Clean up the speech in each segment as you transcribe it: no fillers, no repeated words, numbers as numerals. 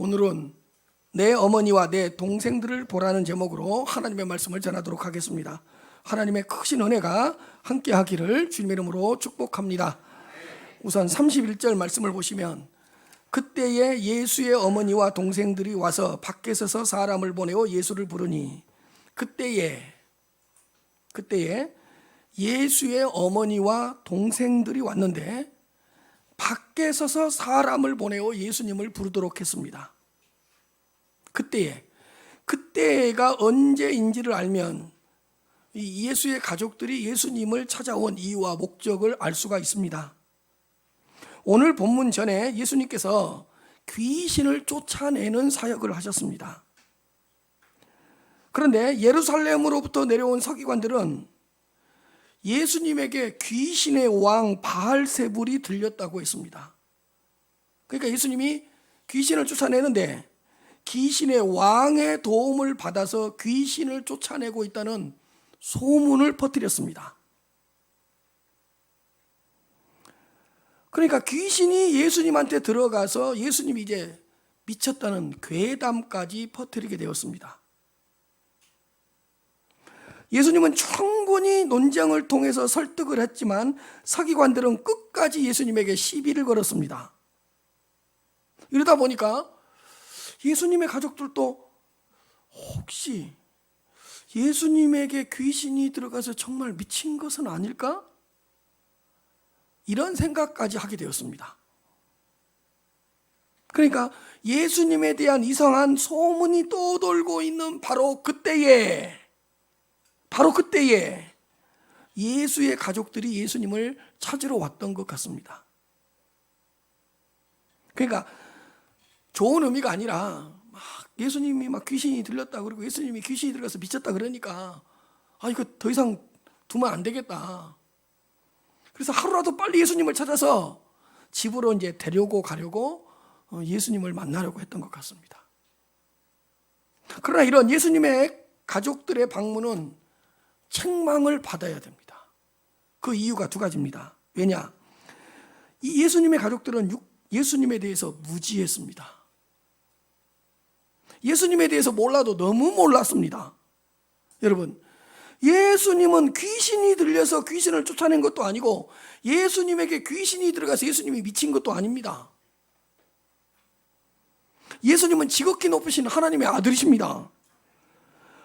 오늘은 내 어머니와 내 동생들을 보라는 제목으로 하나님의 말씀을 전하도록 하겠습니다. 하나님의 크신 은혜가 함께 하기를 주님의 이름으로 축복합니다. 우선 31절 말씀을 보시면, 그때에 예수의 어머니와 동생들이 와서 밖에 서서 사람을 보내어 예수를 부르니, 그때에 예수의 어머니와 동생들이 왔는데 밖에 서서 사람을 보내어 예수님을 부르도록 했습니다. 그때가 언제인지를 알면 이 예수의 가족들이 예수님을 찾아온 이유와 목적을 알 수가 있습니다. 오늘 본문 전에 예수님께서 귀신을 쫓아내는 사역을 하셨습니다. 그런데 예루살렘으로부터 내려온 서기관들은 예수님에게 귀신의 왕 바알세불이 들렸다고 했습니다. 그러니까 예수님이 귀신을 쫓아내는데 귀신의 왕의 도움을 받아서 귀신을 쫓아내고 있다는 소문을 퍼뜨렸습니다. 그러니까 귀신이 예수님한테 들어가서 예수님이 이제 미쳤다는 괴담까지 퍼뜨리게 되었습니다. 예수님은 충분히 논쟁을 통해서 설득을 했지만 서기관들은 끝까지 예수님에게 시비를 걸었습니다. 이러다 보니까 예수님의 가족들도 혹시 예수님에게 귀신이 들어가서 정말 미친 것은 아닐까? 이런 생각까지 하게 되었습니다. 그러니까 예수님에 대한 이상한 소문이 떠돌고 있는 바로 그때에 예수의 가족들이 예수님을 찾으러 왔던 것 같습니다. 그러니까 좋은 의미가 아니라 예수님이 귀신이 들렸다 그러고 예수님이 귀신이 들어가서 미쳤다 그러니까 이거 더 이상 두면 안 되겠다. 그래서 하루라도 빨리 예수님을 찾아서 집으로 이제 데리고 가려고 예수님을 만나려고 했던 것 같습니다. 그러나 이런 예수님의 가족들의 방문은 책망을 받아야 됩니다. 그 이유가 두 가지입니다. 왜냐? 이 예수님의 가족들은 예수님에 대해서 무지했습니다. 예수님에 대해서 몰라도 너무 몰랐습니다. 여러분, 예수님은 귀신이 들려서 귀신을 쫓아낸 것도 아니고 예수님에게 귀신이 들어가서 예수님이 미친 것도 아닙니다. 예수님은 지극히 높으신 하나님의 아들이십니다.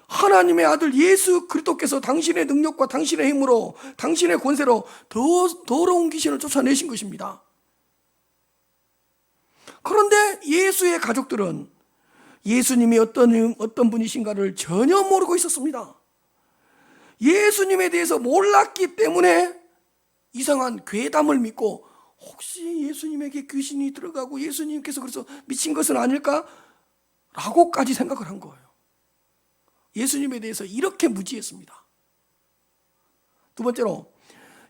하나님의 아들 예수 그리스도께서 당신의 능력과 당신의 힘으로 당신의 권세로 더러운 귀신을 쫓아내신 것입니다. 그런데 예수의 가족들은 예수님이 어떤 분이신가를 전혀 모르고 있었습니다. 예수님에 대해서 몰랐기 때문에 이상한 괴담을 믿고 혹시 예수님에게 귀신이 들어가고 예수님께서 그래서 미친 것은 아닐까? 라고까지 생각을 한 거예요. 예수님에 대해서 이렇게 무지했습니다. 두 번째로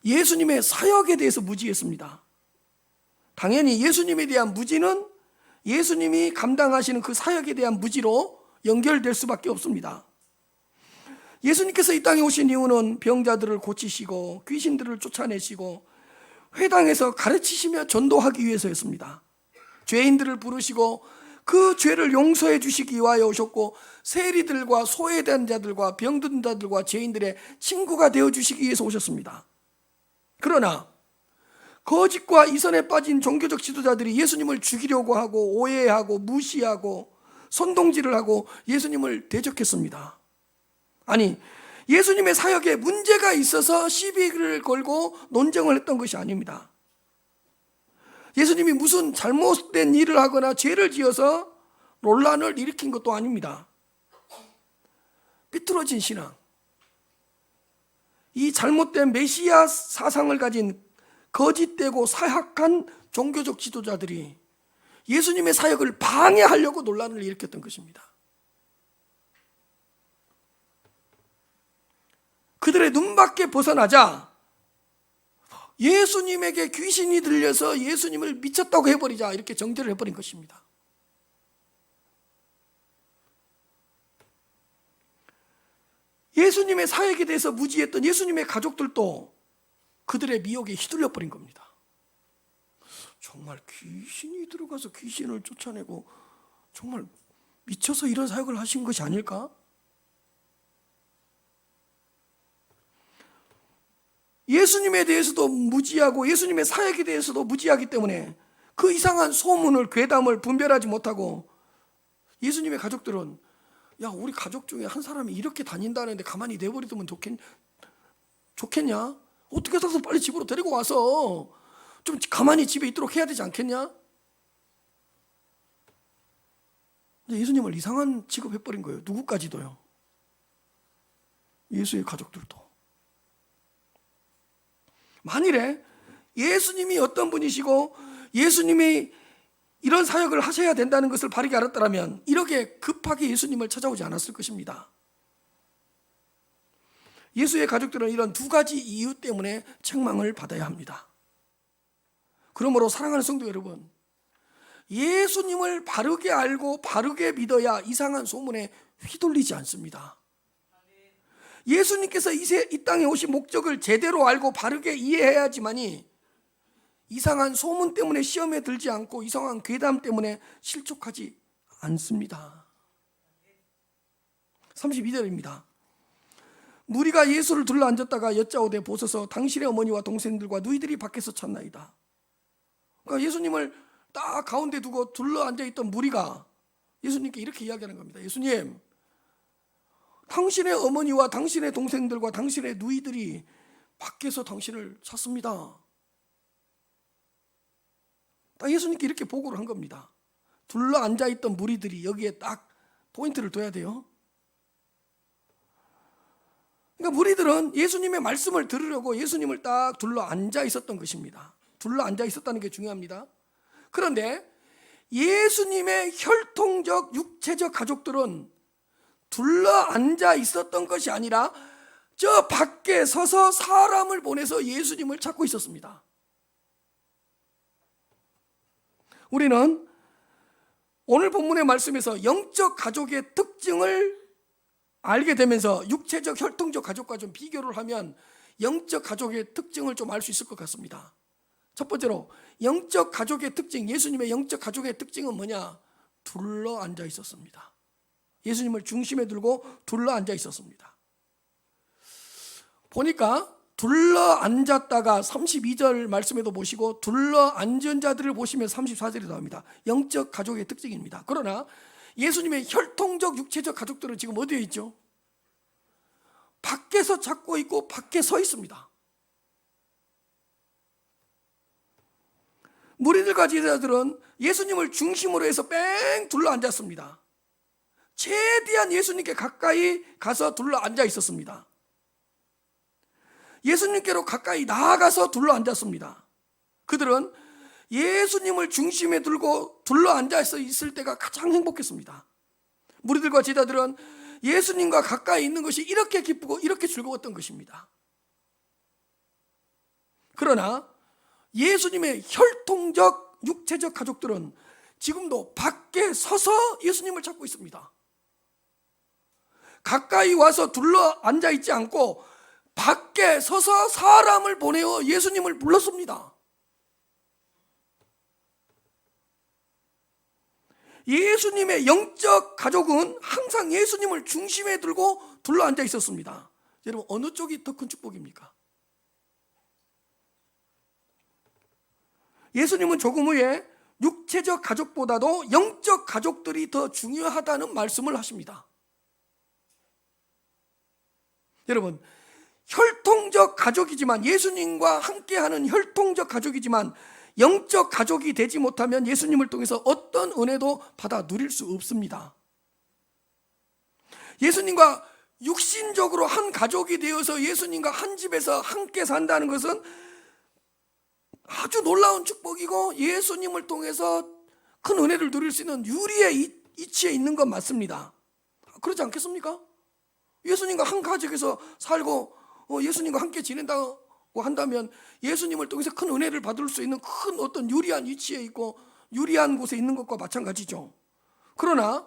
예수님의 사역에 대해서 무지했습니다. 당연히 예수님에 대한 무지는 예수님이 감당하시는 그 사역에 대한 무지로 연결될 수밖에 없습니다. 예수님께서 이 땅에 오신 이유는 병자들을 고치시고 귀신들을 쫓아내시고 회당에서 가르치시며 전도하기 위해서였습니다. 죄인들을 부르시고 그 죄를 용서해 주시기 위하여 오셨고 세리들과 소외된 자들과 병든 자들과 죄인들의 친구가 되어 주시기 위해서 오셨습니다. 그러나 거짓과 이선에 빠진 종교적 지도자들이 예수님을 죽이려고 하고 오해하고 무시하고 선동질을 하고 예수님을 대적했습니다. 아니, 예수님의 사역에 문제가 있어서 시비를 걸고 논쟁을 했던 것이 아닙니다. 예수님이 무슨 잘못된 일을 하거나 죄를 지어서 논란을 일으킨 것도 아닙니다. 삐뚤어진 신앙, 이 잘못된 메시아 사상을 가진 거짓되고 사악한 종교적 지도자들이 예수님의 사역을 방해하려고 논란을 일으켰던 것입니다. 그들의 눈밖에 벗어나자 예수님에게 귀신이 들려서 예수님을 미쳤다고 해버리자, 이렇게 정죄를 해버린 것입니다. 예수님의 사역에 대해서 무지했던 예수님의 가족들도 그들의 미혹에 휘둘려 버린 겁니다. 정말 귀신이 들어가서 귀신을 쫓아내고 정말 미쳐서 이런 사역을 하신 것이 아닐까? 예수님에 대해서도 무지하고 예수님의 사역에 대해서도 무지하기 때문에 그 이상한 소문을, 괴담을 분별하지 못하고 예수님의 가족들은 야, 우리 가족 중에 한 사람이 이렇게 다닌다는데 가만히 내버려두면 좋겠냐? 어떻게 해서 빨리 집으로 데리고 와서 좀 가만히 집에 있도록 해야 되지 않겠냐? 예수님을 이상한 취급해버린 거예요. 누구까지도요. 예수의 가족들도. 만일에 예수님이 어떤 분이시고 예수님이 이런 사역을 하셔야 된다는 것을 바르게 알았더라면 이렇게 급하게 예수님을 찾아오지 않았을 것입니다. 예수의 가족들은 이런 두 가지 이유 때문에 책망을 받아야 합니다. 그러므로 사랑하는 성도 여러분, 예수님을 바르게 알고 바르게 믿어야 이상한 소문에 휘둘리지 않습니다. 예수님께서 이 땅에 오신 목적을 제대로 알고 바르게 이해해야지만이 이상한 소문 때문에 시험에 들지 않고 이상한 괴담 때문에 실족하지 않습니다. 32절입니다. 무리가 예수를 둘러앉았다가 여짜오되 보소서 당신의 어머니와 동생들과 누이들이 밖에서 찾나이다. 그러니까 예수님을 딱 가운데 두고 둘러앉아있던 무리가 예수님께 이렇게 이야기하는 겁니다. 예수님, 당신의 어머니와 당신의 동생들과 당신의 누이들이 밖에서 당신을 찾습니다. 딱 예수님께 이렇게 보고를 한 겁니다. 둘러앉아있던 무리들이 여기에 딱 포인트를 둬야 돼요. 그러니까 무리들은 예수님의 말씀을 들으려고 예수님을 딱 둘러앉아 있었던 것입니다. 둘러앉아 있었다는 게 중요합니다. 그런데 예수님의 혈통적 육체적 가족들은 둘러앉아 있었던 것이 아니라 저 밖에 서서 사람을 보내서 예수님을 찾고 있었습니다. 우리는 오늘 본문의 말씀에서 영적 가족의 특징을 알게 되면서 육체적 혈통적 가족과 좀 비교를 하면 영적 가족의 특징을 좀 알 수 있을 것 같습니다. 첫 번째로 영적 가족의 특징, 예수님의 영적 가족의 특징은 뭐냐? 둘러앉아 있었습니다. 예수님을 중심에 두고 둘러앉아 있었습니다. 보니까 둘러앉았다가 32절 말씀에도 보시고 둘러앉은 자들을 보시면 34절에 나옵니다. 영적 가족의 특징입니다. 그러나 예수님의 혈통적 육체적 가족들은 지금 어디에 있죠? 밖에서 찾고 있고 밖에 서 있습니다. 무리들과 제자들은 예수님을 중심으로 해서 뺑 둘러앉았습니다. 최대한 예수님께 가까이 가서 둘러앉아 있었습니다. 예수님께로 가까이 나아가서 둘러앉았습니다. 그들은 예수님을 중심에 두고 둘러앉아 있을 때가 가장 행복했습니다. 무리들과 제자들은 예수님과 가까이 있는 것이 이렇게 기쁘고 이렇게 즐거웠던 것입니다. 그러나 예수님의 혈통적 육체적 가족들은 지금도 밖에 서서 예수님을 찾고 있습니다. 가까이 와서 둘러앉아 있지 않고 밖에 서서 사람을 보내어 예수님을 불렀습니다. 예수님의 영적 가족은 항상 예수님을 중심에 두고 둘러앉아 있었습니다. 여러분, 어느 쪽이 더 큰 축복입니까? 예수님은 조금 후에 육체적 가족보다도 영적 가족들이 더 중요하다는 말씀을 하십니다. 여러분, 혈통적 가족이지만 예수님과 함께하는 혈통적 가족이지만 영적 가족이 되지 못하면 예수님을 통해서 어떤 은혜도 받아 누릴 수 없습니다. 예수님과 육신적으로 한 가족이 되어서 예수님과 한 집에서 함께 산다는 것은 아주 놀라운 축복이고 예수님을 통해서 큰 은혜를 누릴 수 있는 유리의 이치에 있는 건 맞습니다. 그렇지 않겠습니까? 예수님과 한 가족에서 살고 예수님과 함께 지낸다고 한다면 예수님을 통해서 큰 은혜를 받을 수 있는 큰 어떤 유리한 위치에 있고 유리한 곳에 있는 것과 마찬가지죠. 그러나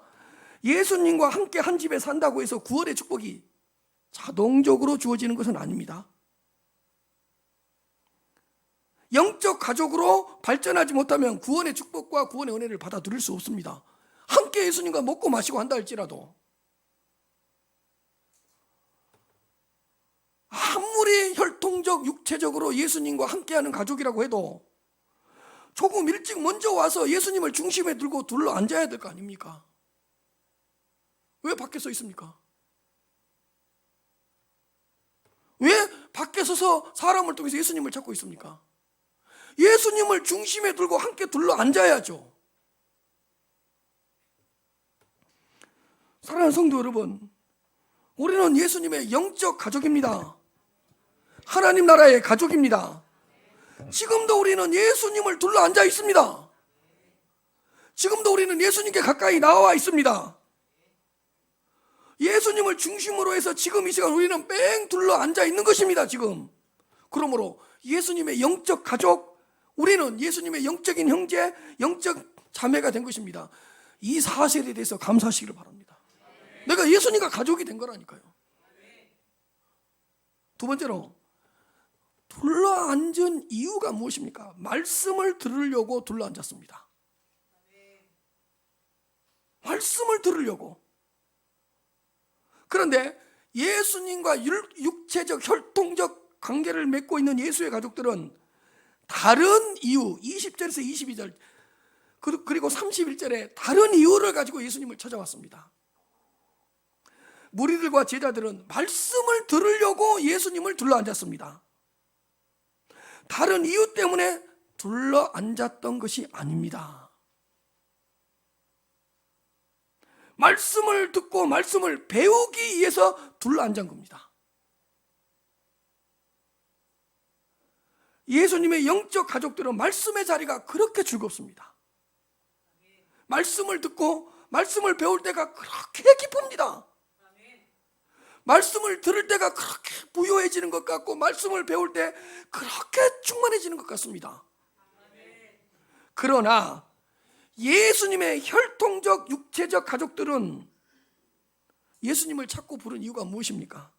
예수님과 함께 한 집에 산다고 해서 구원의 축복이 자동적으로 주어지는 것은 아닙니다. 영적 가족으로 발전하지 못하면 구원의 축복과 구원의 은혜를 받아 누릴 수 없습니다. 함께 함께 예수님과 먹고 마시고 한다 할지라도 아무리 혈통적 육체적으로 예수님과 함께하는 가족이라고 해도 조금 일찍 먼저 와서 예수님을 중심에 들고 둘러 앉아야 될 거 아닙니까? 왜 밖에 서 있습니까? 왜 밖에 서서 사람을 통해서 예수님을 찾고 있습니까? 예수님을 중심에 들고 함께 둘러 앉아야죠. 사랑하는 성도 여러분, 우리는 예수님의 영적 가족입니다. 하나님 나라의 가족입니다. 지금도 우리는 예수님을 둘러 앉아 있습니다. 지금도 우리는 예수님께 가까이 나와 있습니다. 예수님을 중심으로 해서 지금 이 시간 우리는 뺑 둘러 앉아 있는 것입니다. 지금. 그러므로 예수님의 영적 가족, 우리는 예수님의 영적인 형제, 영적 자매가 된 것입니다. 이 사실에 대해서 감사하시기를 바랍니다. 내가 예수님과 가족이 된 거라니까요. 두 번째로, 둘러 앉은 이유가 무엇입니까? 말씀을 들으려고 둘러 앉았습니다. 말씀을 들으려고. 그런데 예수님과 육체적 혈통적 관계를 맺고 있는 예수의 가족들은 다른 이유, 20절에서 22절 그리고 31절에 다른 이유를 가지고 예수님을 찾아왔습니다. 무리들과 제자들은 말씀을 들으려고 예수님을 둘러앉았습니다. 다른 이유 때문에 둘러앉았던 것이 아닙니다. 말씀을 듣고 말씀을 배우기 위해서 둘러앉은 겁니다. 예수님의 영적 가족들은 말씀의 자리가 그렇게 즐겁습니다. 말씀을 듣고 말씀을 배울 때가 그렇게 기쁩니다. 말씀을 들을 때가 그렇게 부요해지는 것 같고 말씀을 배울 때 그렇게 충만해지는 것 같습니다. 그러나 예수님의 혈통적 육체적 가족들은 예수님을 찾고 부른 이유가 무엇입니까?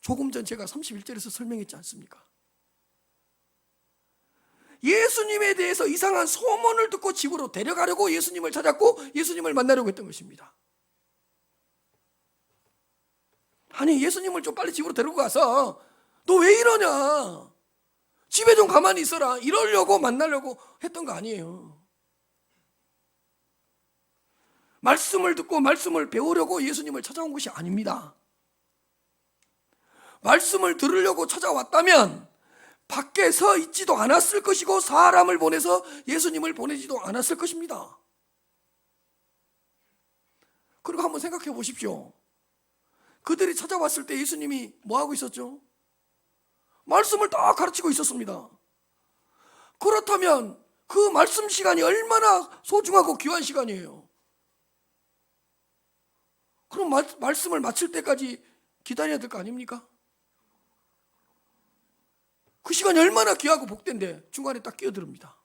조금 전 제가 31절에서 설명했지 않습니까? 예수님에 대해서 이상한 소문을 듣고 집으로 데려가려고 예수님을 찾았고 예수님을 만나려고 했던 것입니다. 아니, 예수님을 좀 빨리 집으로 데리고 가서 너 왜 이러냐, 집에 좀 가만히 있어라, 이러려고 만나려고 했던 거 아니에요. 말씀을 듣고 말씀을 배우려고 예수님을 찾아온 것이 아닙니다. 말씀을 들으려고 찾아왔다면 밖에 서 있지도 않았을 것이고 사람을 보내서 예수님을 보내지도 않았을 것입니다. 그리고 한번 생각해 보십시오. 그들이 찾아왔을 때 예수님이 뭐하고 있었죠? 말씀을 딱 가르치고 있었습니다. 그렇다면 그 말씀 시간이 얼마나 소중하고 귀한 시간이에요. 그럼 말씀을 마칠 때까지 기다려야 될 거 아닙니까? 그 시간이 얼마나 귀하고 복된데 중간에 딱 끼어듭니다.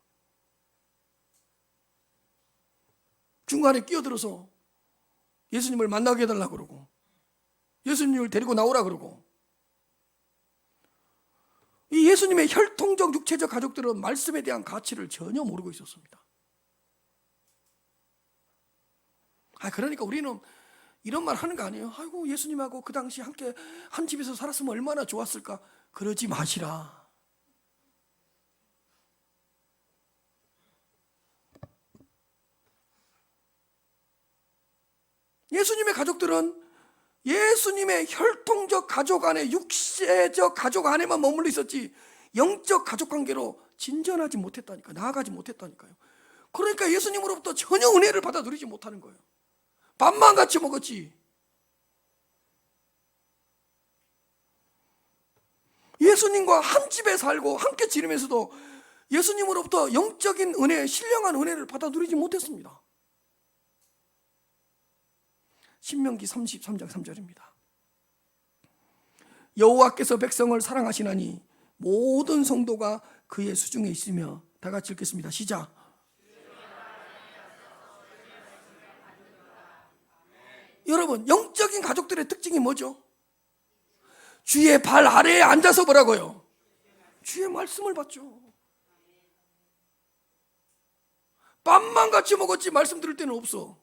중간에 끼어들어서 예수님을 만나게 해달라고 그러고 예수님을 데리고 나오라 그러고. 이 예수님의 혈통적 육체적 가족들은 말씀에 대한 가치를 전혀 모르고 있었습니다. 그러니까 우리는 이런 말 하는 거 아니에요. 아이고, 예수님하고 그 당시 함께 한 집에서 살았으면 얼마나 좋았을까. 그러지 마시라. 예수님의 가족들은 예수님의 혈통적 가족 안에, 육체적 가족 안에만 머물러 있었지 영적 가족 관계로 진전하지 못했다니까, 나아가지 못했다니까요. 그러니까 예수님으로부터 전혀 은혜를 받아 누리지 못하는 거예요. 밥만 같이 먹었지. 예수님과 한 집에 살고 함께 지내면서도 예수님으로부터 영적인 은혜, 신령한 은혜를 받아 누리지 못했습니다. 신명기 33장 3절입니다. 여호와께서 백성을 사랑하시나니 모든 성도가 그의 수중에 있으며. 다 같이 읽겠습니다. 시작. 여러분, 영적인 가족들의 특징이 뭐죠? 주의 발 아래에 앉아서 뭐라고요? 주의 말씀을 받죠. 밥만 같이 먹었지 말씀 들을 때는 없어.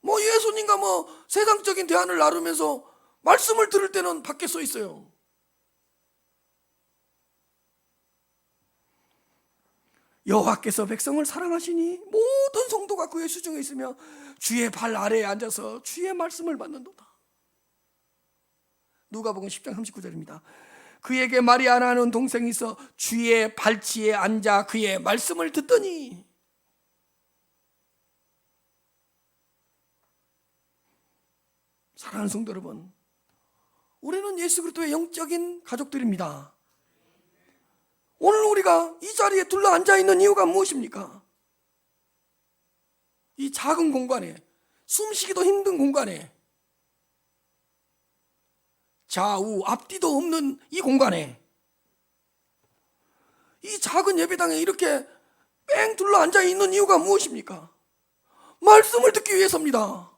뭐 예수님과 뭐 세상적인 대안을 나누면서 말씀을 들을 때는 밖에 서 있어요. 여호와께서 백성을 사랑하시니 모든 성도가 그의 수중에 있으며 주의 발 아래에 앉아서 주의 말씀을 받는도다. 누가복음 10장 39절입니다. 그에게 말이 안 하는 동생이 있어 주의 발치에 앉아 그의 말씀을 듣더니. 사랑하는 성도 여러분, 우리는 예수 그리스도의 영적인 가족들입니다. 오늘 우리가 이 자리에 둘러앉아 있는 이유가 무엇입니까? 이 작은 공간에, 숨쉬기도 힘든 공간에, 좌우 앞뒤도 없는 이 공간에, 이 작은 예배당에 이렇게 뺑 둘러앉아 있는 이유가 무엇입니까? 말씀을 듣기 위해서입니다.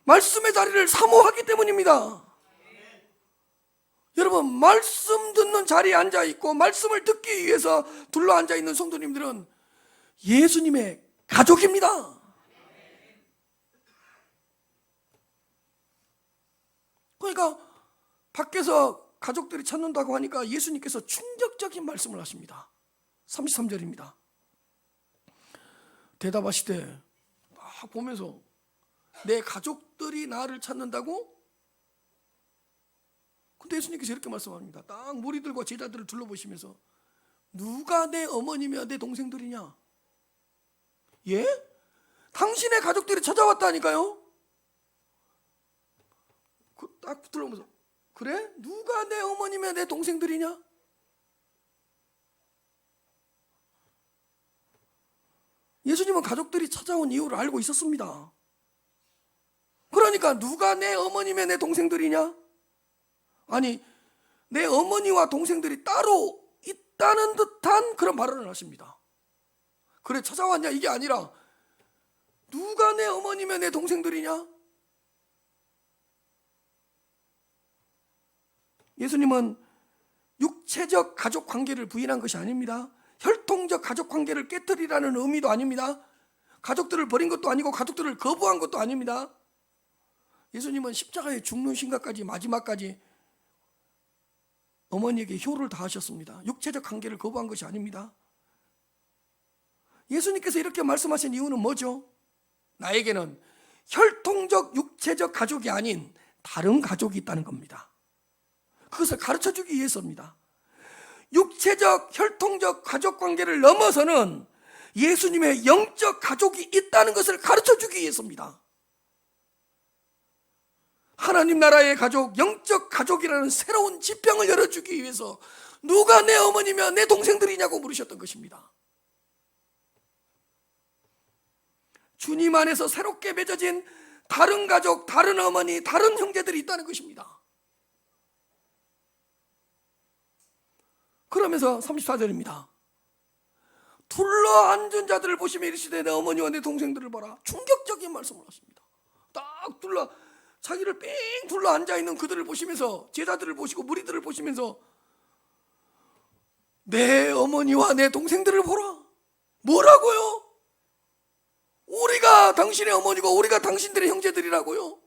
말씀의 자리를 사모하기 때문입니다. 여러분, 말씀 듣는 자리에 앉아있고 말씀을 듣기 위해서 둘러앉아 있는 성도님들은 예수님의 가족입니다. 그러니까 밖에서 가족들이 찾는다고 하니까 예수님께서 충격적인 말씀을 하십니다. 33절입니다. 대답하시되, 딱 보면서 내 가족들이 나를 찾는다고? 근데 예수님께서 이렇게 말씀합니다. 딱 무리들과 제자들을 둘러보시면서 누가 내 어머니며 내 동생들이냐? 예? 당신의 가족들이 찾아왔다니까요? 딱 둘러보면서 그래? 누가 내 어머니며 내 동생들이냐? 예수님은 가족들이 찾아온 이유를 알고 있었습니다. 그러니까 누가 내 어머니며 내 동생들이냐? 아니, 내 어머니와 동생들이 따로 있다는 듯한 그런 발언을 하십니다. 그래, 찾아왔냐? 이게 아니라 누가 내 어머니며 내 동생들이냐? 예수님은 육체적 가족 관계를 부인한 것이 아닙니다. 혈통적 가족 관계를 깨뜨리라는 의미도 아닙니다. 가족들을 버린 것도 아니고 가족들을 거부한 것도 아닙니다. 예수님은 십자가에 죽는 순간까지, 마지막까지 어머니에게 효를 다하셨습니다. 육체적 관계를 거부한 것이 아닙니다. 예수님께서 이렇게 말씀하신 이유는 뭐죠? 나에게는 혈통적 육체적 가족이 아닌 다른 가족이 있다는 겁니다. 그것을 가르쳐주기 위해서입니다. 육체적 혈통적 가족 관계를 넘어서는 예수님의 영적 가족이 있다는 것을 가르쳐주기 위해서입니다. 하나님 나라의 가족, 영적 가족이라는 새로운 지평을 열어주기 위해서 누가 내 어머니며 내 동생들이냐고 물으셨던 것입니다. 주님 안에서 새롭게 맺어진 다른 가족, 다른 어머니, 다른 형제들이 있다는 것입니다. 그러면서 34절입니다. 둘러앉은 자들을 보시며 이르시되 내 어머니와 내 동생들을 봐라. 충격적인 말씀을 하십니다. 딱 자기를 뺑 둘러 앉아있는 그들을 보시면서, 제자들을 보시고 무리들을 보시면서 내 어머니와 내 동생들을 보라. 뭐라고요? 우리가 당신의 어머니고 우리가 당신들의 형제들이라고요.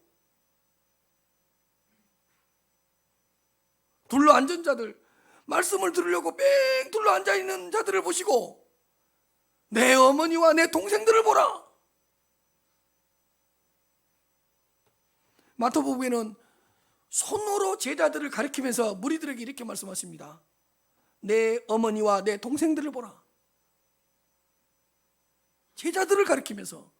둘러 앉은 자들, 말씀을 들으려고 뺑 둘러 앉아있는 자들을 보시고 내 어머니와 내 동생들을 보라. 마태복음에는 손으로 제자들을 가리키면서 무리들에게 이렇게 말씀하십니다. 내 어머니와 내 동생들을 보라. 제자들을 가리키면서.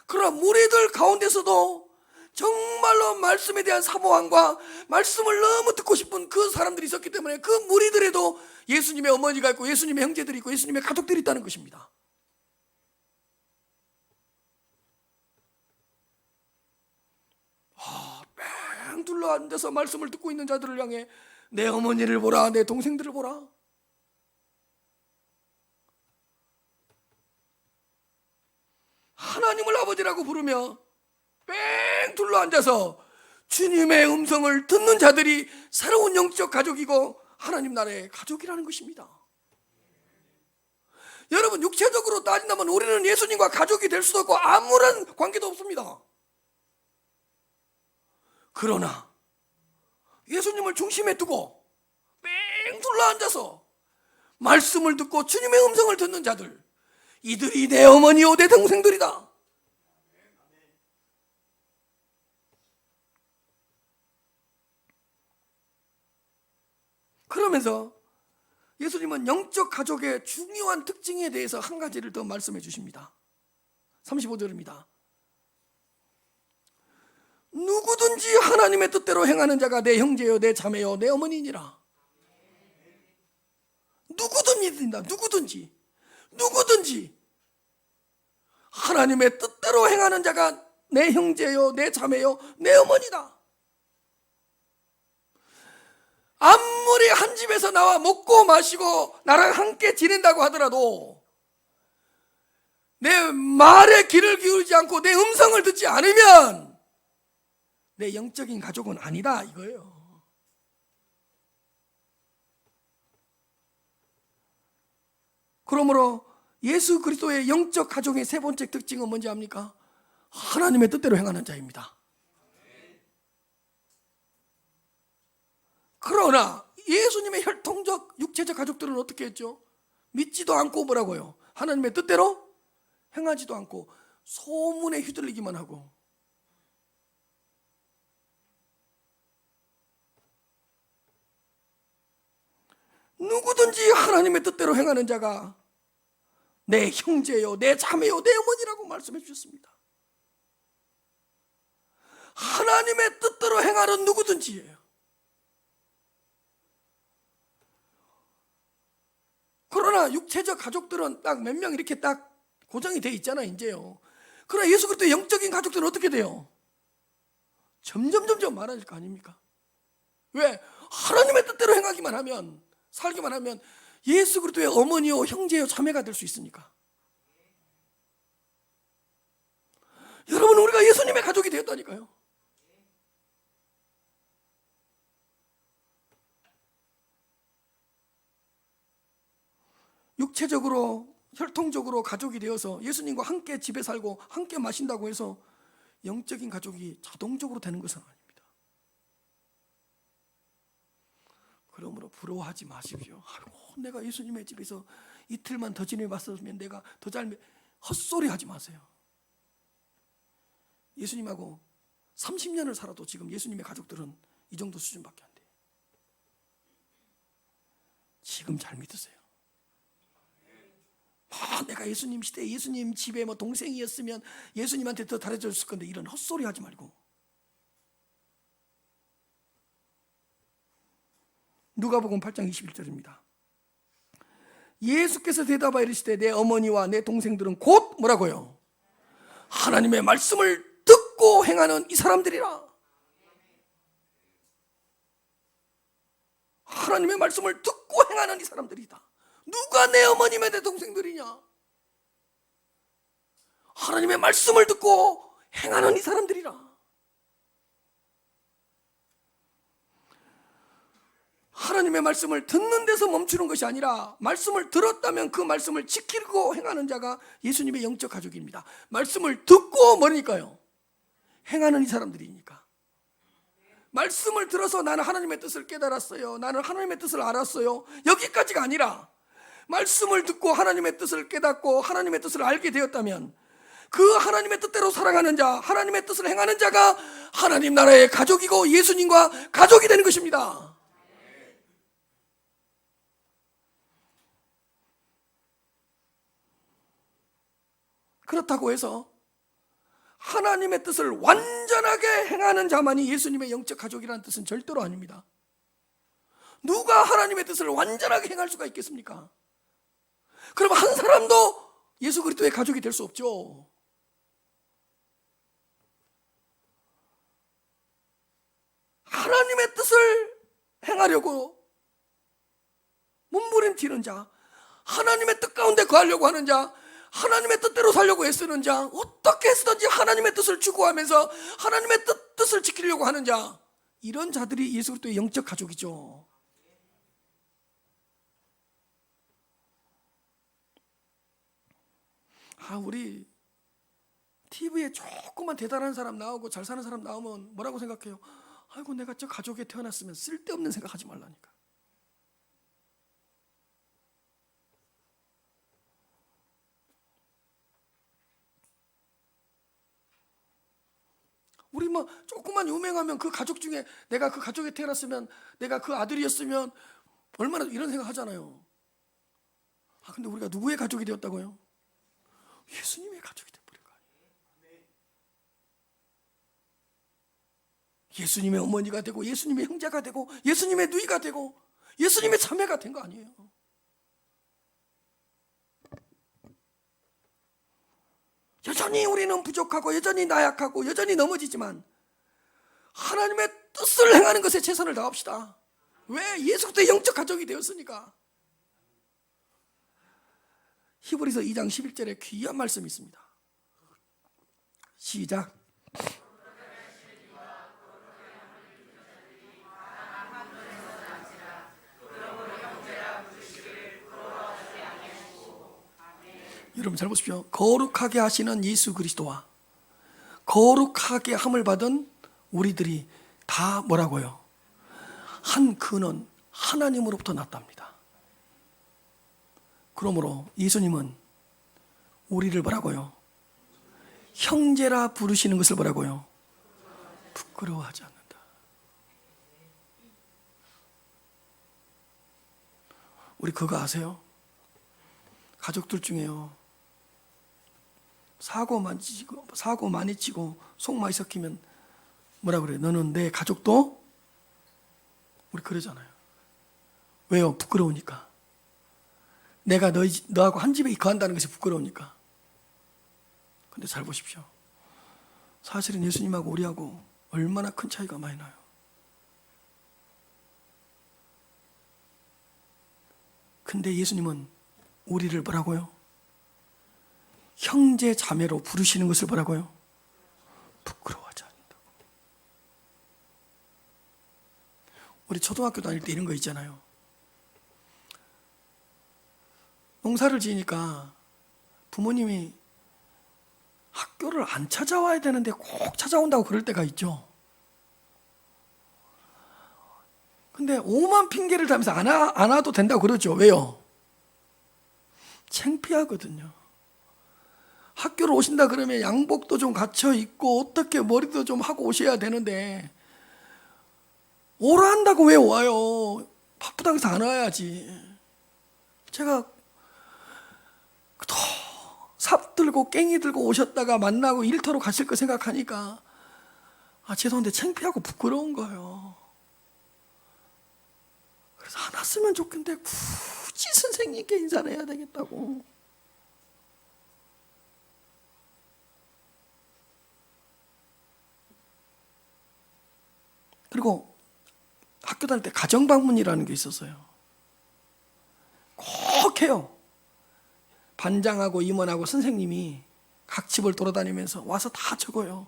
그러나 무리들 가운데서도 정말로 말씀에 대한 사모함과 말씀을 너무 듣고 싶은 그 사람들이 있었기 때문에 그 무리들에도 예수님의 어머니가 있고 예수님의 형제들이 있고 예수님의 가족들이 있다는 것입니다. 뺑 둘러 앉아서 말씀을 듣고 있는 자들을 향해 내 어머니를 보라, 내 동생들을 보라. 하나님을 아버지라고 부르며 뺑 둘러 앉아서 주님의 음성을 듣는 자들이 새로운 영적 가족이고 하나님 나라의 가족이라는 것입니다. 여러분, 육체적으로 따진다면 우리는 예수님과 가족이 될 수도 없고 아무런 관계도 없습니다. 그러나 예수님을 중심에 두고 뺑 둘러앉아서 말씀을 듣고 주님의 음성을 듣는 자들, 이들이 내 어머니요 내 동생들이다. 그러면서 예수님은 영적 가족의 중요한 특징에 대해서 한 가지를 더 말씀해 주십니다. 35절입니다. 누구든지 하나님의 뜻대로 행하는 자가 내 형제요 내 자매요 내 어머니니라. 누구든지다. 누구든지 하나님의 뜻대로 행하는 자가 내 형제요 내 자매요 내 어머니다. 아무리 한 집에서 나와 먹고 마시고 나랑 함께 지낸다고 하더라도 내 말에 귀를 기울이지 않고 내 음성을 듣지 않으면 내 영적인 가족은 아니다 이거예요. 그러므로 예수 그리스도의 영적 가족의 세 번째 특징은 뭔지 압니까? 하나님의 뜻대로 행하는 자입니다. 그러나 예수님의 혈통적 육체적 가족들은 어떻게 했죠? 믿지도 않고 뭐라고요? 하나님의 뜻대로 행하지도 않고 소문에 휘둘리기만 하고, 누구든지 하나님의 뜻대로 행하는 자가 내 형제요 내 자매요 내 어머니라고 말씀해 주셨습니다. 하나님의 뜻대로 행하는 누구든지예요. 그러나 육체적 가족들은 딱 몇 명 이렇게 딱 고정이 돼 있잖아 이제요. 그러나 예수 그리스도의 영적인 가족들은 어떻게 돼요? 점점 많아질 거 아닙니까? 왜? 하나님의 뜻대로 행하기만 하면, 살기만 하면 예수 그리스도의 어머니요 형제요 자매가 될 수 있으니까. 여러분, 우리가 예수님의 가족이 되었다니까요. 육체적으로 혈통적으로 가족이 되어서 예수님과 함께 집에 살고 함께 마신다고 해서 영적인 가족이 자동적으로 되는 것은 아닙니다. 그러므로 부러워하지 마십시오. 아이고, 내가 예수님의 집에서 이틀만 더 지내봤으면 내가 더 잘, 헛소리 하지 마세요. 예수님하고 30년을 살아도 지금 예수님의 가족들은 이 정도 수준밖에 안 돼요. 지금 잘 믿으세요. 내가 예수님 시대에 예수님 집에 뭐 동생이었으면 예수님한테 더 잘해줬을 건데, 이런 헛소리 하지 말고. 누가복음 8장 21절입니다. 예수께서 대답하여 이르시되 내 어머니와 내 동생들은 곧 뭐라고요? 하나님의 말씀을 듣고 행하는 이 사람들이라. 하나님의 말씀을 듣고 행하는 이 사람들이다. 누가 내 어머니며 내 동생들이냐? 하나님의 말씀을 듣고 행하는 이 사람들이라. 하나님의 말씀을 듣는 데서 멈추는 것이 아니라 말씀을 들었다면 그 말씀을 지키고 행하는 자가 예수님의 영적 가족입니다. 말씀을 듣고 뭐니까요? 행하는 이 사람들이니까. 말씀을 들어서 나는 하나님의 뜻을 깨달았어요, 나는 하나님의 뜻을 알았어요, 여기까지가 아니라 말씀을 듣고 하나님의 뜻을 깨닫고 하나님의 뜻을 알게 되었다면 그 하나님의 뜻대로 살아가는 자, 하나님의 뜻을 행하는 자가 하나님 나라의 가족이고 예수님과 가족이 되는 것입니다. 그렇다고 해서 하나님의 뜻을 완전하게 행하는 자만이 예수님의 영적 가족이라는 뜻은 절대로 아닙니다. 누가 하나님의 뜻을 완전하게 행할 수가 있겠습니까? 그럼 한 사람도 예수 그리스도의 가족이 될 수 없죠. 하나님의 뜻을 행하려고 몸부림치는 자, 하나님의 뜻 가운데 거하려고 하는 자, 하나님의 뜻대로 살려고 애쓰는 자, 어떻게 해서든지 하나님의 뜻을 추구하면서 하나님의 뜻을 지키려고 하는 자, 이런 자들이 예수 그리스도의 영적 가족이죠. 우리 TV에 조금만 대단한 사람 나오고 잘 사는 사람 나오면 뭐라고 생각해요? 아이고, 내가 저 가족에 태어났으면 쓸데없는 생각하지 말라니까. 우리 뭐 조금만 유명하면 그 가족 중에 내가 그 가족에 태어났으면, 내가 그 아들이었으면 얼마나 이런 생각 하잖아요. 근데 우리가 누구의 가족이 되었다고요? 예수님의 가족이 되어버린 거 아니에요. 예수님의 어머니가 되고, 예수님의 형제가 되고, 예수님의 누이가 되고, 예수님의 자매가 된 거 아니에요. 여전히 우리는 부족하고, 여전히 나약하고, 여전히 넘어지지만 하나님의 뜻을 행하는 것에 최선을 다합시다. 왜? 예수 그리스도의 영적 가족이 되었으니까. 히브리서 2장 11절에 귀한 말씀이 있습니다. 시작. 여러분 잘 보십시오. 거룩하게 하시는 예수 그리스도와 거룩하게 함을 받은 우리들이 다 뭐라고요? 한 근원 하나님으로부터 났답니다. 그러므로 예수님은 우리를 뭐라고요? 형제라 부르시는 것을 뭐라고요? 부끄러워하지 않는다. 우리 그거 아세요? 가족들 중에요, 사고 많이 치고 속 많이 섞이면 뭐라 그래요? 너는 내 가족도? 우리 그러잖아요. 왜요? 부끄러우니까. 내가 너하고 한 집에 거한다는 것이 부끄러우니까. 근데 잘 보십시오. 사실은 예수님하고 우리하고 얼마나 큰 차이가 많이 나요. 근데 예수님은 우리를 뭐라고요? 형제 자매로 부르시는 것을 뭐라고요? 부끄러워하지 않는다고. 우리 초등학교 다닐 때 이런 거 있잖아요. 농사를 지으니까 부모님이 학교를 안 찾아와야 되는데 꼭 찾아온다고 그럴 때가 있죠. 근데 오만 핑계를 대면서 안 와도 된다고 그러죠. 왜요? 창피하거든요. 학교를 오신다 그러면 양복도 좀 갖춰 입고 어떻게 머리도 좀 하고 오셔야 되는데 오라 한다고 왜 와요? 바쁘다고 해서 안 와야지. 제가 더 삽 들고 깽이 들고 오셨다가 만나고 일터로 가실 거 생각하니까 죄송한데 창피하고 부끄러운 거예요. 그래서 안 왔으면 좋겠는데 굳이 선생님께 인사를 해야 되겠다고. 그리고 학교 다닐 때 가정방문이라는 게 있었어요. 꼭 해요. 반장하고 임원하고 선생님이 각 집을 돌아다니면서 와서 다 적어요.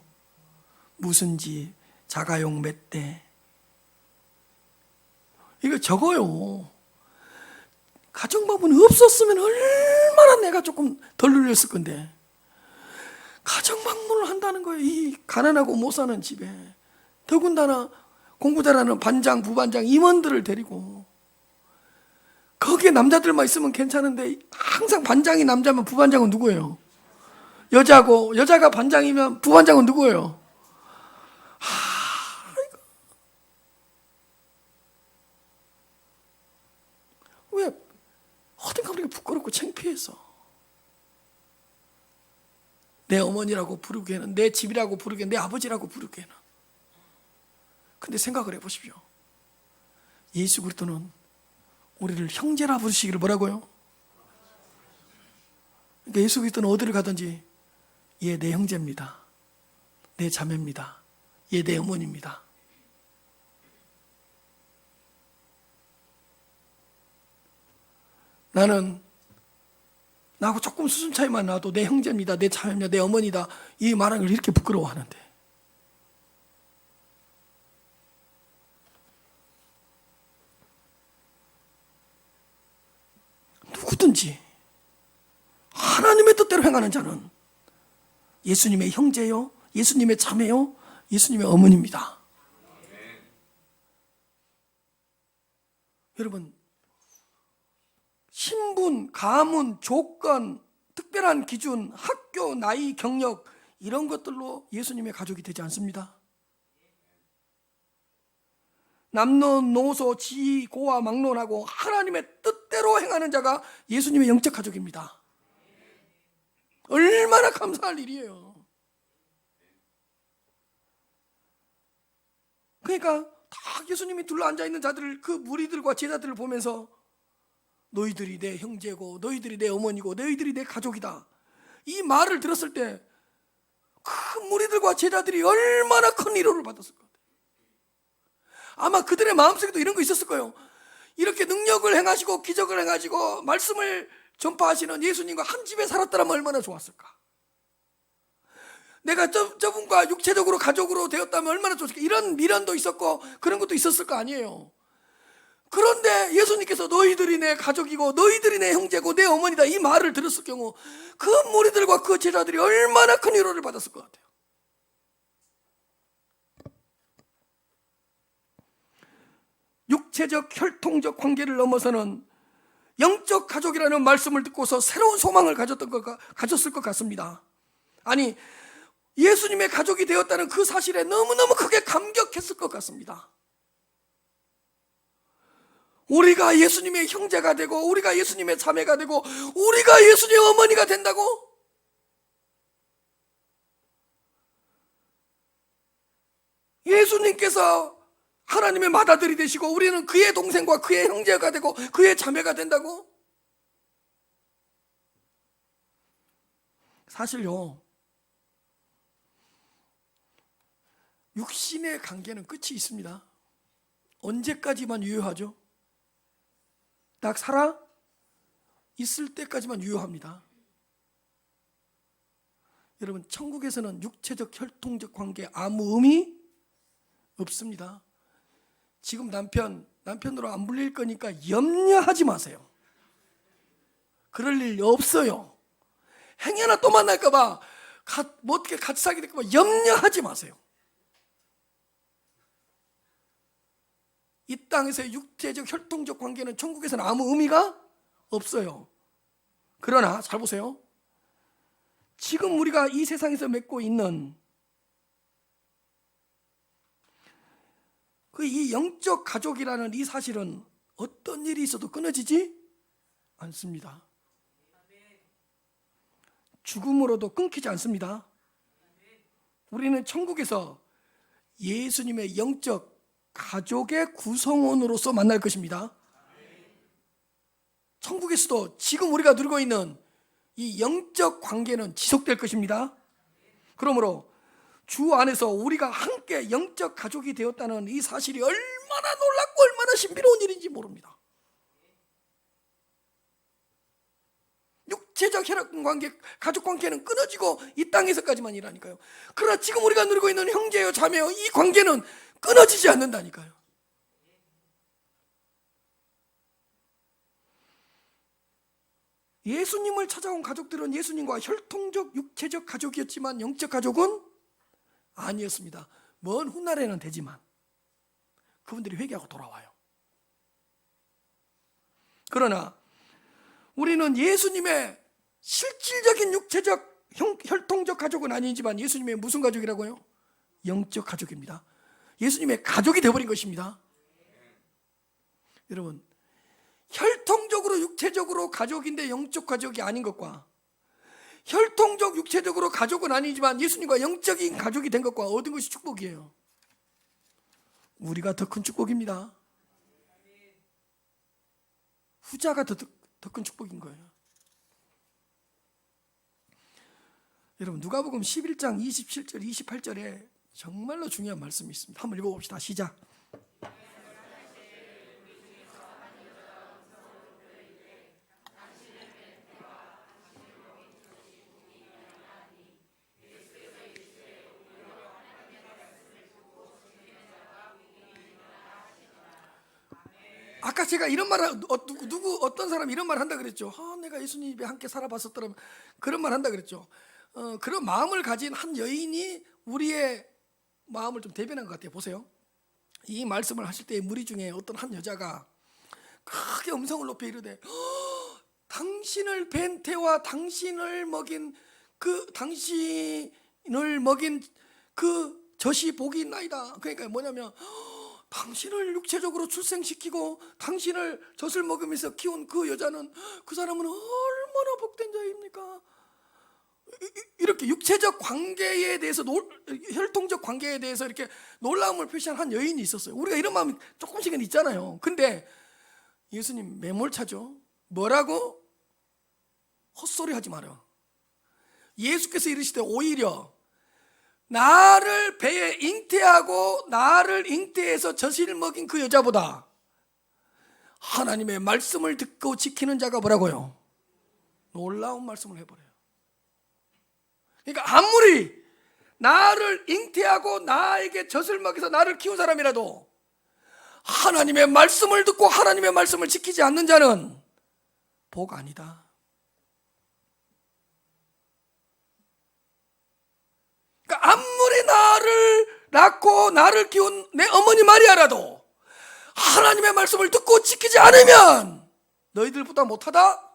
무슨 집, 자가용 몇 대. 이거 적어요. 가정방문이 없었으면 얼마나 내가 조금 덜 눌렸을 건데. 가정방문을 한다는 거예요. 이 가난하고 못 사는 집에. 더군다나 공부 잘하는 반장, 부반장, 임원들을 데리고. 거기에 남자들만 있으면 괜찮은데 항상 반장이 남자면 부반장은 누구예요? 여자고, 여자가 반장이면 부반장은 누구예요? 왜? 어딘가 우리가 부끄럽고 창피해서. 내 어머니라고 부르기에는, 내 집이라고 부르기에는, 내 아버지라고 부르기에는. 근데 생각을 해보십시오. 예수 그리스도는 우리를 형제라 부르시기를 뭐라고요? 그러니까 예수 그리스도는 어디를 가든지 얘 내 형제입니다. 내 자매입니다. 얘 내 어머니입니다. 나는 나하고 조금 수준 차이만 나도 내 형제입니다. 내 자매입니다. 내 어머니다. 이 말하는 걸 이렇게 부끄러워하는데. 누구든지 하나님의 뜻대로 뜻대로 행하는 자는 예수님의 형제요, 예수님의 자매요, 예수님의 어머니입니다. 여러분, 신분, 가문, 조건, 특별한 기준, 학교, 나이, 경력 이런 것들로 예수님의 가족이 되지 않습니다. 남녀노소, 지, 고와 막론하고 하나님의 뜻대로 행하는 자가 예수님의 영적 가족입니다. 얼마나 감사할 일이에요. 그러니까 다 예수님이 둘러앉아 있는 자들을, 그 무리들과 제자들을 보면서 너희들이 내 형제고 너희들이 내 어머니고 너희들이 내 가족이다, 이 말을 들었을 때 그 무리들과 제자들이 얼마나 큰 위로를 받았을 것 같아요. 아마 그들의 마음속에도 이런 거 있었을 거예요. 이렇게 능력을 행하시고 기적을 행하시고 말씀을 전파하시는 예수님과 한 집에 살았더라면 얼마나 좋았을까. 내가 저분과 육체적으로 가족으로 되었다면 얼마나 좋았을까. 이런 미련도 있었고 그런 것도 있었을 거 아니에요. 그런데 예수님께서 너희들이 내 가족이고 너희들이 내 형제고 내 어머니다, 이 말을 들었을 경우 그 무리들과 그 제자들이 얼마나 큰 위로를 받았을 것 같아요. 육체적 혈통적 관계를 넘어서는 영적 가족이라는 말씀을 듣고서 새로운 소망을 가졌을 것 같습니다. 아니, 예수님의 가족이 되었다는 그 사실에 너무너무 크게 감격했을 것 같습니다. 우리가 예수님의 형제가 되고 우리가 예수님의 자매가 되고 우리가 예수님의 어머니가 된다고? 예수님께서 하나님의 맏아들이 되시고 우리는 그의 동생과 그의 형제가 되고 그의 자매가 된다고? 사실요, 육신의 관계는 끝이 있습니다. 언제까지만 유효하죠? 딱 살아 있을 때까지만 유효합니다. 여러분, 천국에서는 육체적 혈통적 관계 아무 의미 없습니다. 지금 남편으로 안 불릴 거니까 염려하지 마세요. 그럴 일 없어요. 행여나 또 만날까 봐, 뭐 어떻게 같이 살게 될까 봐 염려하지 마세요. 이 땅에서의 육체적 혈통적 관계는 천국에서는 아무 의미가 없어요. 그러나 잘 보세요. 지금 우리가 이 세상에서 맺고 있는 이 영적 가족이라는 이 사실은 어떤 일이 있어도 끊어지지 않습니다. 죽음으로도 끊기지 않습니다. 우리는 천국에서 예수님의 영적 가족의 구성원으로서 만날 것입니다. 천국에서도 지금 우리가 누리고 있는 이 영적 관계는 지속될 것입니다. 그러므로 주 안에서 우리가 함께 영적 가족이 되었다는 이 사실이 얼마나 놀랍고 얼마나 신비로운 일인지 모릅니다. 육체적 혈연 관계, 가족 관계는 끊어지고 이 땅에서까지만 일하니까요. 그러나 지금 우리가 누리고 있는 형제요 자매요, 이 관계는 끊어지지 않는다니까요. 예수님을 찾아온 가족들은 예수님과 혈통적 육체적 가족이었지만 영적 가족은 아니었습니다. 먼 훗날에는 되지만 그분들이 회개하고 돌아와요. 그러나 우리는 예수님의 실질적인 육체적 혈통적 가족은 아니지만 예수님의 무슨 가족이라고요? 영적 가족입니다. 예수님의 가족이 되어버린 것입니다. 여러분, 혈통적으로 육체적으로 가족인데 영적 가족이 아닌 것과 혈통적 육체적으로 가족은 아니지만 예수님과 영적인 가족이 된 것과 얻은 것이 축복이에요. 우리가 더 큰 축복입니다. 후자가 더 큰 축복인 거예요. 여러분, 누가복음 11장 27절 28절에 정말로 중요한 말씀이 있습니다. 한번 읽어봅시다. 시작. 아까 제가 이런 말을 어떤 사람이 이런 말 한다 그랬죠. 내가 예수님과 함께 살아봤었더라면 그런 말 한다 그랬죠. 그런 마음을 가진 한 여인이 우리의 마음을 좀 대변한 것 같아요. 보세요. 이 말씀을 하실 때 무리 중에 어떤 한 여자가 크게 음성을 높여 이르되 당신을 뵌 태와 당신을 먹인 그 젖이 복이 있나이다. 그러니까 뭐냐면 당신을 육체적으로 출생시키고 당신을 젖을 먹으면서 키운 그 여자는, 그 사람은 얼마나 복된 자입니까? 이렇게 육체적 관계에 대해서 혈통적 관계에 대해서 이렇게 놀라움을 표시한 한 여인이 있었어요. 우리가 이런 마음이 조금씩은 있잖아요. 근데 예수님 매몰차죠. 뭐라고? 헛소리 하지 마라. 예수께서 이르시되 오히려 나를 배에 잉태하고 나를 잉태해서 젖을 먹인 그 여자보다 하나님의 말씀을 듣고 지키는 자가 뭐라고요? 놀라운 말씀을 해버려요. 그러니까 아무리 나를 잉태하고 나에게 젖을 먹여서 나를 키운 사람이라도 하나님의 말씀을 듣고 하나님의 말씀을 지키지 않는 자는 복 아니다. 그러니까 아무리 나를 낳고 나를 키운 내 어머니 마리아라도 하나님의 말씀을 듣고 지키지 않으면 너희들보다 못하다.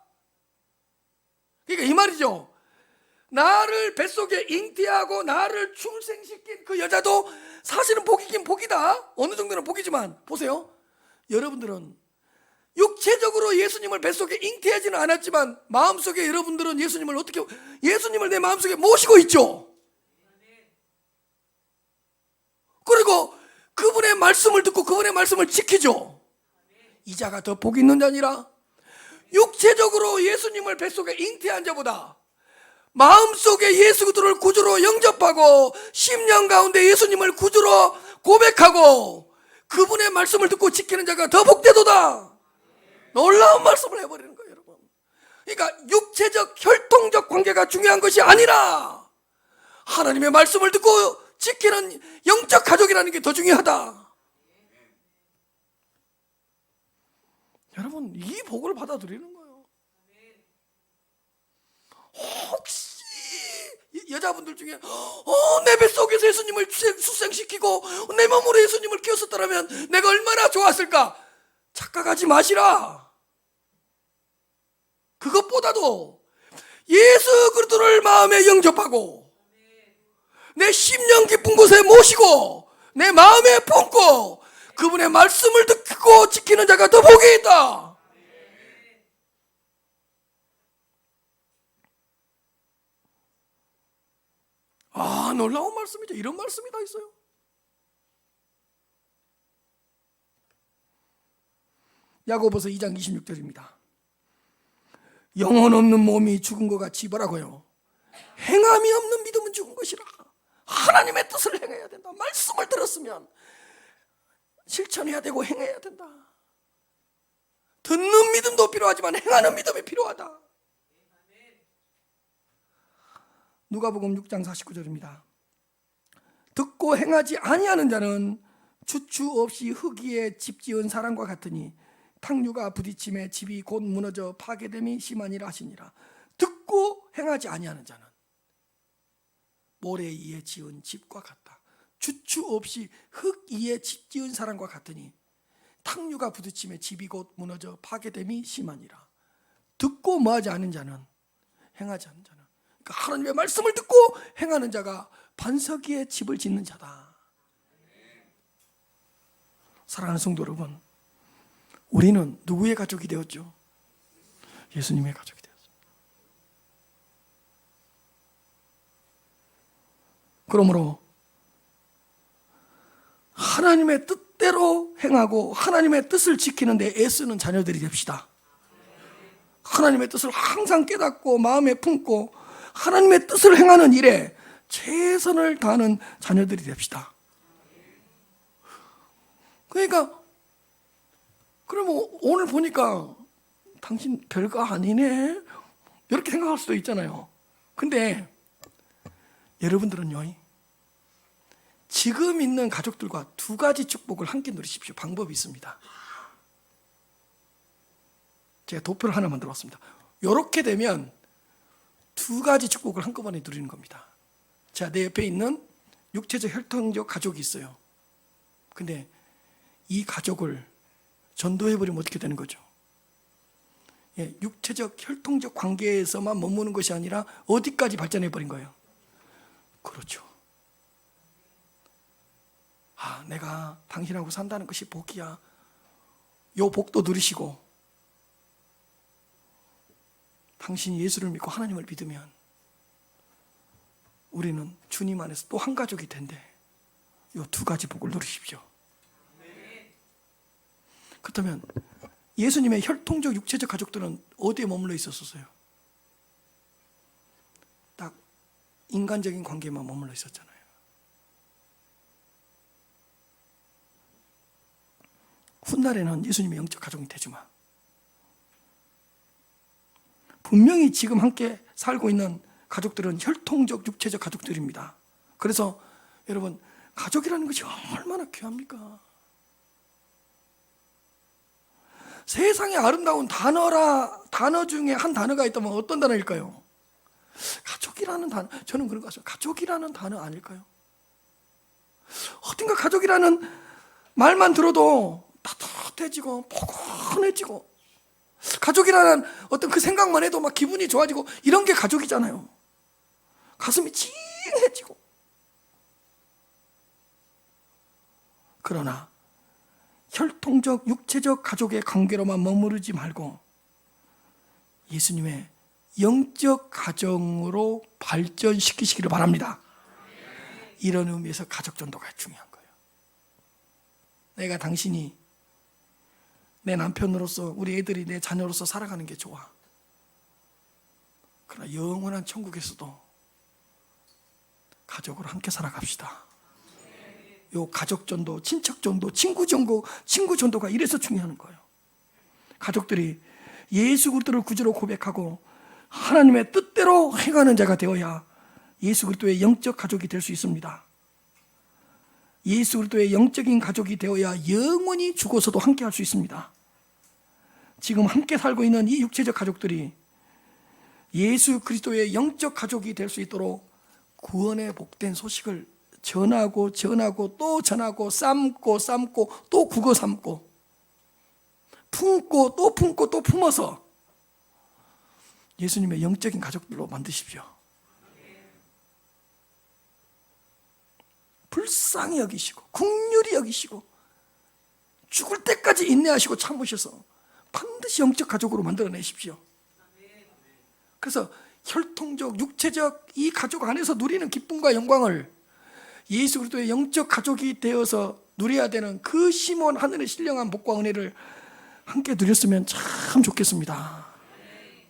그러니까 이 말이죠. 나를 뱃속에 잉태하고 나를 출생시킨 그 여자도 사실은 복이긴 복이다. 어느 정도는 복이지만 보세요. 여러분들은 육체적으로 예수님을 뱃속에 잉태하지는 않았지만 마음속에 여러분들은 예수님을 내 마음속에 모시고 있죠. 그리고 그분의 말씀을 듣고 그분의 말씀을 지키죠. 이 자가 더 복 있는 자니라. 육체적으로 예수님을 뱃속에 잉태한 자보다 마음속에 예수 그리스도를 구주로 영접하고 10년 가운데 예수님을 구주로 고백하고 그분의 말씀을 듣고 지키는 자가 더 복되도다. 놀라운 말씀을 해버리는 거예요, 여러분. 그러니까 육체적 혈통적 관계가 중요한 것이 아니라 하나님의 말씀을 듣고 지키는 영적 가족이라는 게 더 중요하다. 여러분, 이 복을 받아들이는 거예요. 혹시 여자분들 중에 내 뱃속에서 예수님을 출생시키고 내 몸으로 예수님을 키웠었더라면 내가 얼마나 좋았을까? 착각하지 마시라. 그것보다도 예수 그리스도를 마음에 영접하고 내 심령 깊은 곳에 모시고 내 마음에 품고 그분의 말씀을 듣고 지키는 자가 더 복이 있다. 놀라운 말씀이죠. 이런 말씀이 다 있어요. 야고보서 2장 26절입니다. 영혼 없는 몸이 죽은 것 같이 뭐라고요? 행함이 없는 믿음은 죽은 것이라. 하나님의 뜻을 행해야 된다. 말씀을 들었으면 실천해야 되고 행해야 된다. 듣는 믿음도 필요하지만 행하는 믿음이 필요하다. 누가복음 6장 49절입니다. 듣고 행하지 아니하는 자는 주추 없이 흙 위에 집 지은 사람과 같으니 탕류가 부딪힘에 집이 곧 무너져 파괴됨이 심하니라 하시니라. 듣고 행하지 아니하는 자는 모래 위에 지은 집과 같다. 주추 없이 흙 위에 집 지은 사람과 같으니 탕류가 부딪힘에 집이 곧 무너져 파괴됨이 심하니라. 듣고 뭐하지 않는 자는 행하지 않는 자는, 그러니까 하나님의 말씀을 듣고 행하는 자가 반석 위에 집을 짓는 자다. 사랑하는 성도 여러분, 우리는 누구의 가족이 되었죠? 예수님의 가족이 되었습니다. 그러므로 하나님의 뜻대로 행하고 하나님의 뜻을 지키는 데 애쓰는 자녀들이 됩시다. 하나님의 뜻을 항상 깨닫고 마음에 품고 하나님의 뜻을 행하는 일에 최선을 다하는 자녀들이 됩시다. 그러니까 그러면 오늘 보니까 당신 별거 아니네 이렇게 생각할 수도 있잖아요. 근데 여러분들은요, 지금 있는 가족들과 두 가지 축복을 함께 누리십시오. 방법이 있습니다. 제가 도표를 하나 만들었습니다. 이렇게 되면 두 가지 축복을 한꺼번에 누리는 겁니다. 자, 내 옆에 있는 육체적 혈통적 가족이 있어요. 근데 이 가족을 전도해버리면 어떻게 되는 거죠? 예, 육체적 혈통적 관계에서만 머무는 것이 아니라 어디까지 발전해버린 거예요? 그렇죠. 아, 내가 당신하고 산다는 것이 복이야. 요 복도 누리시고, 당신이 예수를 믿고 하나님을 믿으면 우리는 주님 안에서 또 한 가족이 된대. 요 두 가지 복을 누리십시오. 그렇다면 예수님의 혈통적 육체적 가족들은 어디에 머물러 있었어요? 딱 인간적인 관계에만 머물러 있었잖아요. 훗날에는 예수님의 영적 가족이 되지만 분명히 지금 함께 살고 있는 가족들은 혈통적 육체적 가족들입니다. 그래서 여러분, 가족이라는 것이 얼마나 귀합니까? 세상에 아름다운 단어 중에 한 단어가 있다면 어떤 단어일까요? 가족이라는 단어. 저는 그런 것 같아요. 가족이라는 단어 아닐까요? 어딘가 가족이라는 말만 들어도 따뜻해지고 포근해지고, 가족이라는 어떤 그 생각만 해도 막 기분이 좋아지고, 이런 게 가족이잖아요. 가슴이 찡해지고. 그러나 혈통적 육체적 가족의 관계로만 머무르지 말고 예수님의 영적 가정으로 발전시키시기를 바랍니다. 이런 의미에서 가족 전도가 중요한 거예요. 내가 당신이 내 남편으로서, 우리 애들이 내 자녀로서 살아가는 게 좋아. 그러나 영원한 천국에서도 가족으로 함께 살아갑시다. 요 가족 전도, 친척 전도, 친구 전도가 이래서 중요한 거예요. 가족들이 예수 그리스도를 구주로 고백하고 하나님의 뜻대로 행하는 자가 되어야 예수 그리스도의 영적 가족이 될 수 있습니다. 예수 그리스도의 영적인 가족이 되어야 영원히 죽어서도 함께 할 수 있습니다. 지금 함께 살고 있는 이 육체적 가족들이 예수 그리스도의 영적 가족이 될 수 있도록 구원의 복된 소식을 전하고 또 전하고, 삶고 또 국어 삶고, 품고 또 품어서 예수님의 영적인 가족들로 만드십시오. 불쌍히 여기시고 긍휼히 여기시고 죽을 때까지 인내하시고 참으셔서 반드시 영적 가족으로 만들어내십시오. 그래서 혈통적 육체적 이 가족 안에서 누리는 기쁨과 영광을 예수 그리스도의 영적 가족이 되어서 누려야 되는 그 심원 하늘의 신령한 복과 은혜를 함께 누렸으면 참 좋겠습니다.